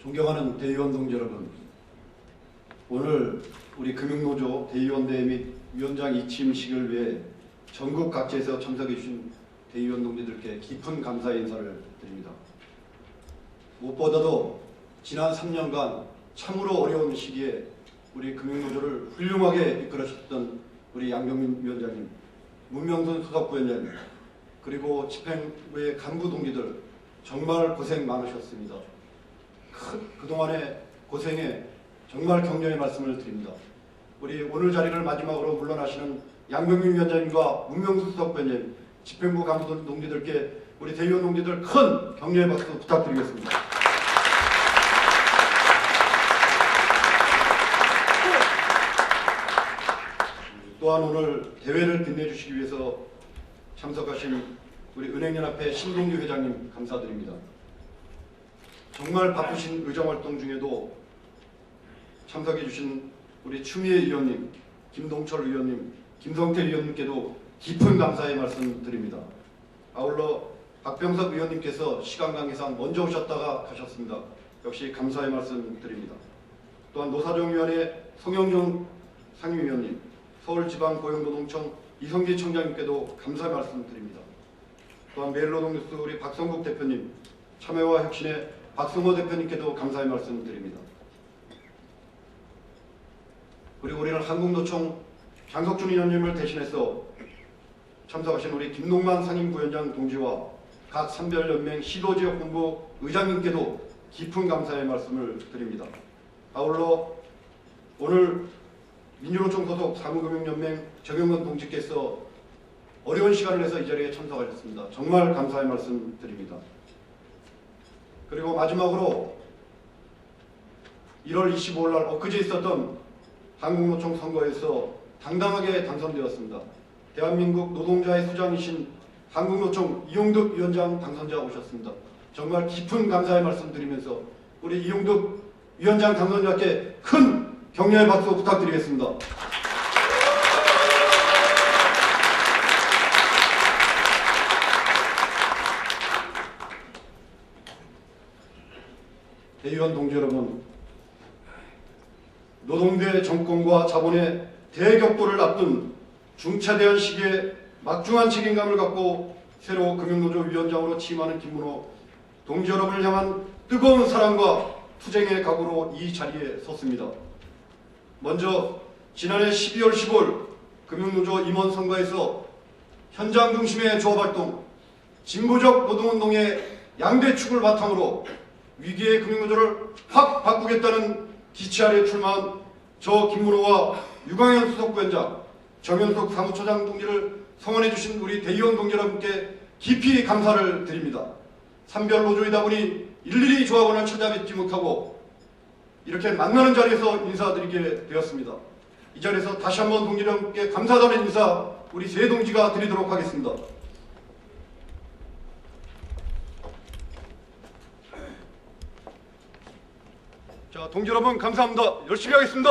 존경하는 대의원 동지 여러분, 오늘 우리 금융노조 대의원대회 및 위원장 이침식을 위해 전국 각지에서 참석해 주신 대의원 동지들께 깊은 감사의 인사를 드립니다. 무엇보다도 지난 3년간 참으로 어려운 시기에 우리 금융노조를 훌륭하게 이끌어주셨던 우리 양경민 위원장님, 문명순 수석부위원장님, 그리고 집행부의 간부 동지들 정말 고생 많으셨습니다. 그동안의 고생에 정말 격려의 말씀을 드립니다. 우리 오늘 자리를 마지막으로 물러나시는 양경민 위원장님과 문명순 수석부위원장님, 집행부 간부 동지들께 우리 대의원 동지들 큰 격려의 박수 부탁드리겠습니다. 또한 오늘 대회를 빛내주시기 위해서 참석하신 우리 은행연합회 신동규 회장님 감사드립니다. 정말 바쁘신 의정활동 중에도 참석해주신 우리 추미애 의원님, 김동철 의원님, 김성태 의원님께도 깊은 감사의 말씀 드립니다. 아울러 박병석 의원님께서 시간 관계상 먼저 오셨다가 가셨습니다. 역시 감사의 말씀 드립니다. 또한 노사정위원회 송영종 상임위원님, 서울지방고용노동청 이성기 청장님께도 감사의 말씀 드립니다. 또한 매일노동뉴스 우리 박성국 대표님, 참여와 혁신의 박성호 대표님께도 감사의 말씀 드립니다. 그리고 우리는 한국노총 장석준 의원님을 대신해서 참석하신 우리 김동만 상임부위원장 동지와 각 산별연맹 시도지역본부 의장님께도 깊은 감사의 말씀을 드립니다. 아울러 오늘 민주노총 소속 사무금융연맹 정영근 동지께서 어려운 시간을 내서 이 자리에 참석하셨습니다. 정말 감사의 말씀 드립니다. 그리고 마지막으로 1월 25일 날 엊그제 있었던 한국노총 선거에서 당당하게 당선되었습니다. 대한민국 노동자의 수장이신 한국노총 이용득 위원장 당선자 오셨습니다. 정말 깊은 감사의 말씀 드리면서 우리 이용득 위원장 당선자께 큰 격려의 박수 부탁드리겠습니다. 대의원 동지 여러분, 노동계 정권과 자본의 대격돌을 앞둔 중차대한 시기에 막중한 책임감을 갖고 새로 금융노조 위원장으로 취임하는 김문호 동지 여러분을 향한 뜨거운 사랑과 투쟁의 각오로 이 자리에 섰습니다. 먼저 지난해 12월 15일 금융노조 임원 선거에서 현장 중심의 조합활동, 진보적 노동운동의 양대축을 바탕으로 위기의 금융노조를 확 바꾸겠다는 기치 아래 출마한 저 김문호와 유광현 수석부위원장, 정현석 사무처장 동지를 성원해 주신 우리 대의원 동지 여러분께 깊이 감사를 드립니다. 산별노조이다 보니 일일이 조합원을 찾아뵙지 못하고 이렇게 만나는 자리에서 인사드리게 되었습니다. 이 자리에서 다시 한번 동지 여러분께 감사하다는 인사 우리 세 동지가 드리도록 하겠습니다. 자, 동지 여러분 감사합니다. 열심히 하겠습니다.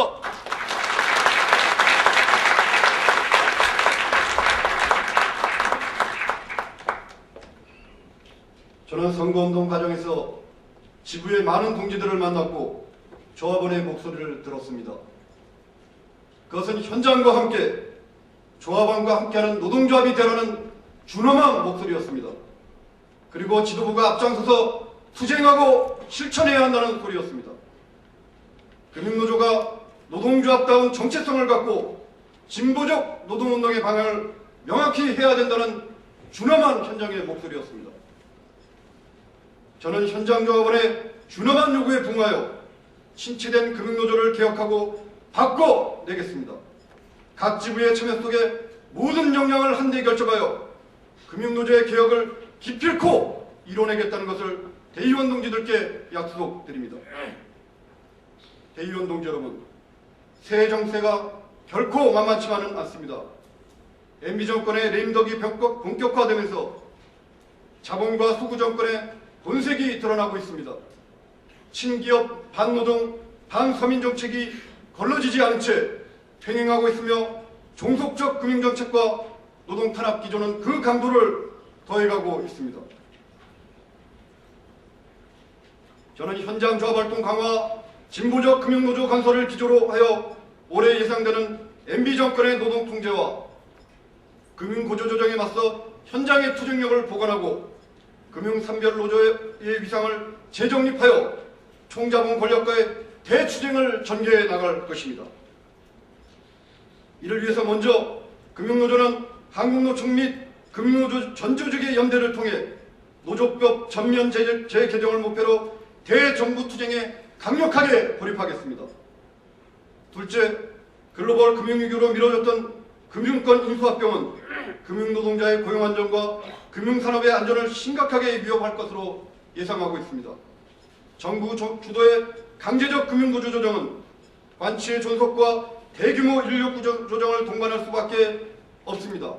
저는 선거운동 과정에서 지구의 많은 동지들을 만났고 조합원의 목소리를 들었습니다. 그것은 현장과 함께 조합원과 함께하는 노동조합이 되라는 준엄한 목소리였습니다. 그리고 지도부가 앞장서서 투쟁하고 실천해야 한다는 소리였습니다. 금융노조가 노동조합다운 정체성을 갖고 진보적 노동운동의 방향을 명확히 해야 된다는 준엄한 현장의 목소리였습니다. 저는 현장조합원의 준엄한 요구에 부응하여 신체된 금융노조를 개혁하고 바꿔내겠습니다. 각 지부의 참여 속에 모든 역량을 한데 결집하여 금융노조의 개혁을 기필코 이뤄내겠다는 것을 대의원 동지들께 약속드립니다. 대의원 동지 여러분, 새 정세가 결코 만만치만은 않습니다. MB 정권의 레임덕이 본격화되면서 자본과 수구 정권의 본색이 드러나고 있습니다. 친기업, 반노동, 반서민 정책이 걸러지지 않은 채 횡행하고 있으며 종속적 금융정책과 노동 탄압 기조는 그 강도를 더해가고 있습니다. 저는 현장 조합활동 강화, 진보적 금융노조 건설을 기조로 하여 올해 예상되는 MB 정권의 노동 통제와 금융구조 조정에 맞서 현장의 투쟁력을 보완하고 금융산별노조의 위상을 재정립하여 총자본 권력과의 대투쟁을 전개해 나갈 것입니다. 이를 위해서 먼저 금융노조는 한국노총 및 금융노조 전조직의 연대를 통해 노조법 전면 재개정을 목표로 대정부 투쟁에 강력하게 돌입하겠습니다. 둘째, 글로벌 금융위기로 미뤄졌던 금융권 인수합병은 금융노동자의 고용안정과 금융산업의 안전을 심각하게 위협할 것으로 예상하고 있습니다. 정부 주도의 강제적 금융구조 조정은 관치의 존속과 대규모 인력구조 조정을 동반할 수밖에 없습니다.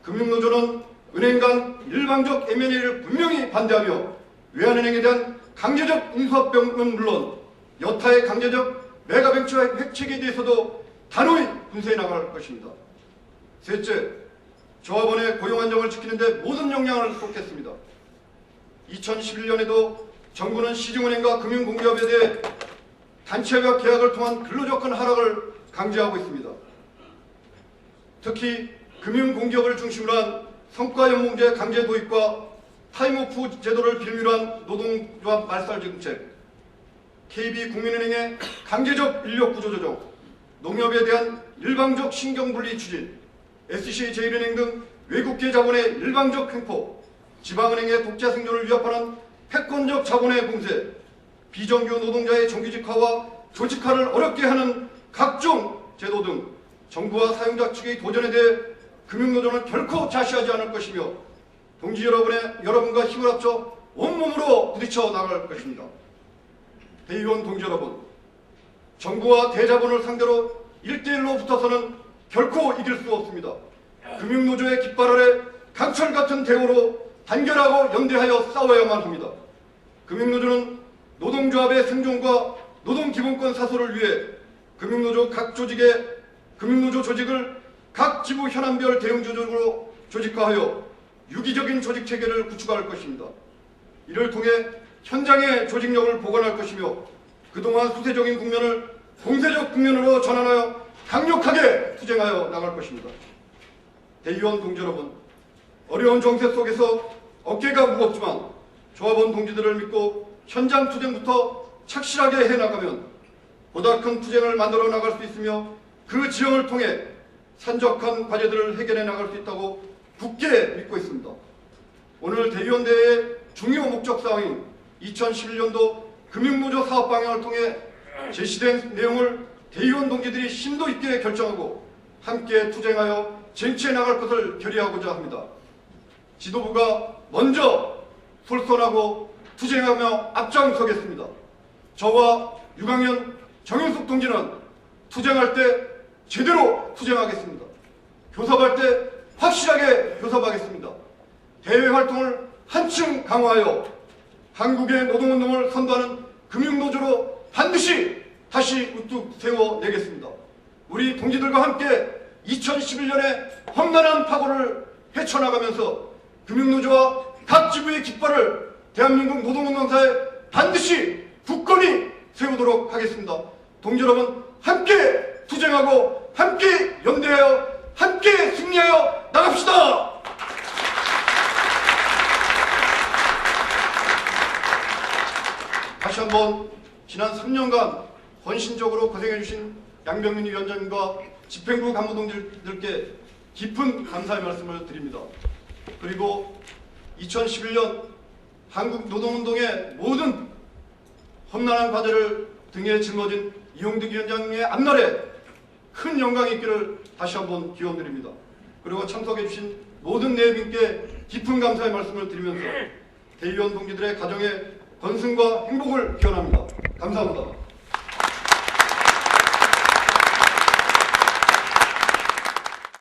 금융노조는 은행 간 일방적 M&A를 분명히 반대하며 외환은행에 대한 강제적 인수합병은 물론 여타의 강제적 메가벤처 획책에 대해서도 단호히 분쇄해 나갈 것입니다. 셋째, 조합원의 고용 안정을 지키는 데 모든 역량을 쏟겠습니다. 2011년에도 정부는 시중은행과 금융공기업에 대해 단체와 계약을 통한 근로조건 하락을 강제하고 있습니다. 특히 금융공기업을 중심으로 한 성과연봉제 강제 도입과 타임오프 제도를 빌미로 한 노동조합 말살 정책, KB국민은행의 강제적 인력구조 조정, 농협에 대한 일방적 신경분리 추진, SC제일은행 등 외국계 자본의 일방적 횡포, 지방은행의 독자 생존을 위협하는 패권적 자본의 봉쇄, 비정규 노동자의 정규직화와 조직화를 어렵게 하는 각종 제도 등 정부와 사용자 측의 도전에 대해 금융노조는 결코 자시하지 않을 것이며 동지 여러분과 힘을 합쳐 온몸으로 부딪혀 나갈 것입니다. 대의원 동지 여러분, 정부와 대자본을 상대로 1대1로 붙어서는 결코 이길 수 없습니다. 금융노조의 깃발 아래 강철 같은 대우로 단결하고 연대하여 싸워야만 합니다. 금융노조는 노동조합의 생존과 노동기본권 사수를 위해 금융노조 조직을 각 지부 현안별 대응조직으로 조직화하여 유기적인 조직체계를 구축할 것입니다. 이를 통해 현장의 조직력을 보완할 것이며 그동안 수세적인 국면을 공세적 국면으로 전환하여 강력하게 투쟁하여 나갈 것입니다. 대의원 동지 여러분, 어려운 정세 속에서 어깨가 무겁지만 조합원 동지들을 믿고 현장 투쟁부터 착실하게 해나가면 보다 큰 투쟁을 만들어 나갈 수 있으며 그 지형을 통해 산적한 과제들을 해결해 나갈 수 있다고 굳게 믿고 있습니다. 오늘 대의원대회의 중요 목적사항인 2011년도 금융노조 사업 방향을 통해 제시된 내용을 대의원 동지들이 심도 있게 결정하고 함께 투쟁하여 쟁취해 나갈 것을 결의하고자 합니다. 지도부가 먼저 솔선하고 투쟁하며 앞장서겠습니다. 저와 6학년 정윤숙 동지는 투쟁할 때 제대로 투쟁하겠습니다. 교섭할 때 확실하게 교섭하겠습니다. 대외 활동을 한층 강화하여 한국의 노동운동을 선도하는 금융노조로 반드시 다시 우뚝 세워내겠습니다. 우리 동지들과 함께 2011년에 험난한 파고를 헤쳐나가면서 금융노조와 각 지부의 깃발을 대한민국 노동운동사에 반드시 굳건히 세우도록 하겠습니다. 동지 여러분, 함께 투쟁하고 함께 연대하여 함께 승리하여 나갑시다. 다시 한번 지난 3년간 헌신적으로 고생해주신 양병민 위원장님과 집행부 간부동지들께 깊은 감사의 말씀을 드립니다. 그리고 2011년 한국 노동운동의 모든 험난한 과제를 등에 짊어진 이용득 위원장의 앞날에 큰 영광이 있기를 다시 한번 기원드립니다. 그리고 참석해주신 모든 내빈께 깊은 감사의 말씀을 드리면서 대의원 동지들의 가정의 건승과 행복을 기원합니다. 감사합니다.